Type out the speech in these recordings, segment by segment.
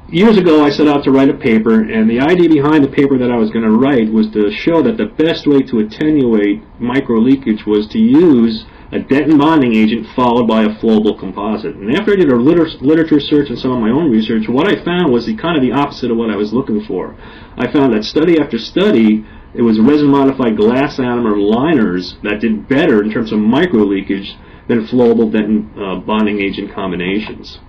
years ago I set out to write a paper, and the idea behind the paper that I was going to write was to show that the best way to attenuate micro-leakage was to use a dentin bonding agent followed by a flowable composite. And after I did a literature search and some of my own research, what I found was kind of the opposite of what I was looking for. I found that study after study, it was resin-modified glass ionomer liners that did better in terms of micro-leakage than flowable dentin bonding agent combinations.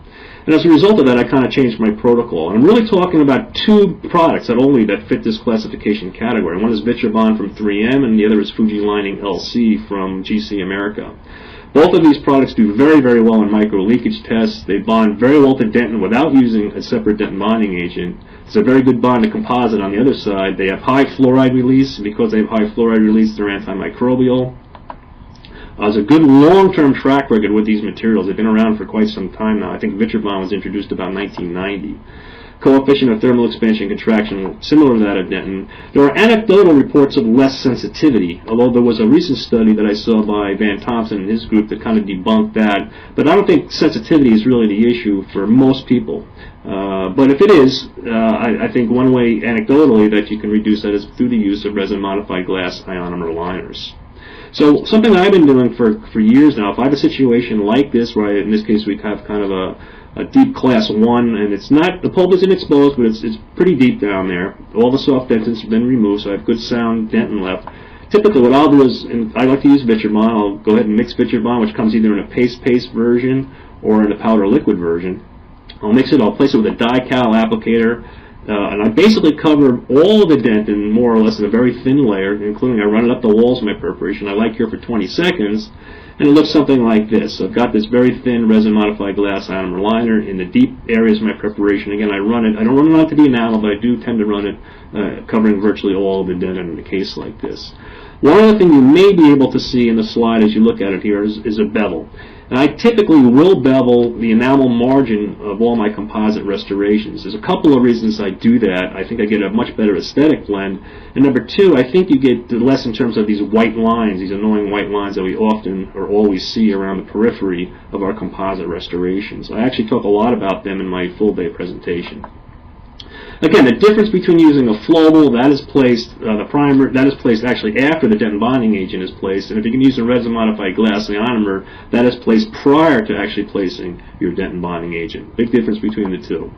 And as a result of that, I kind of changed my protocol. And I'm really talking about two products that fit this classification category. One is Vitrebond from 3M, and the other is Fuji Lining LC from GC America. Both of these products do very, very well in micro-leakage tests. They bond very well to dentin without using a separate dentin bonding agent. It's a very good bond to composite on the other side. They have high fluoride release, and because they have high fluoride release, they're antimicrobial. There's a good long-term track record with these materials. They've been around for quite some time now. I think Vitrebond was introduced about 1990. Coefficient of thermal expansion and contraction similar to that of dentin. There are anecdotal reports of less sensitivity, although there was a recent study that I saw by Van Thompson and his group that kind of debunked that. But I don't think sensitivity is really the issue for most people. But if it is, I think one way anecdotally that you can reduce that is through the use of resin-modified glass ionomer liners. So something that I've been doing for years now, if I have a situation like this, where in this case we have kind of a deep class 1, and it's not, the pulp isn't exposed, but it's pretty deep down there. All the soft dentins have been removed, so I have good sound dentin left. Typically what I'll do is, and I like to use Vitrebond, I'll go ahead and mix Vitrebond, which comes either in a paste version or in a powder liquid version. I'll mix it, I'll place it with a Di-Cal applicator, and I basically cover all of the dentin more or less in a very thin layer, including I run it up the walls of my preparation. I like here for 20 seconds, and it looks something like this. So I've got this very thin resin-modified glass ionomer liner in the deep areas of my preparation. Again, I run it. I don't run it onto the enamel, but I do tend to run it covering virtually all of the dentin in a case like this. One other thing you may be able to see in the slide as you look at it here is a bevel. And I typically will bevel the enamel margin of all my composite restorations. There's a couple of reasons I do that. I think I get a much better aesthetic blend. And number two, I think you get less in terms of these white lines, these annoying white lines that we often or always see around the periphery of our composite restorations. I actually talk a lot about them in my full day presentation. Again, the difference between using a flowable, that is placed, the primer, that is placed actually after the dentin bonding agent is placed, and if you can use a resin-modified glass ionomer, that is placed prior to actually placing your dentin bonding agent. Big difference between the two.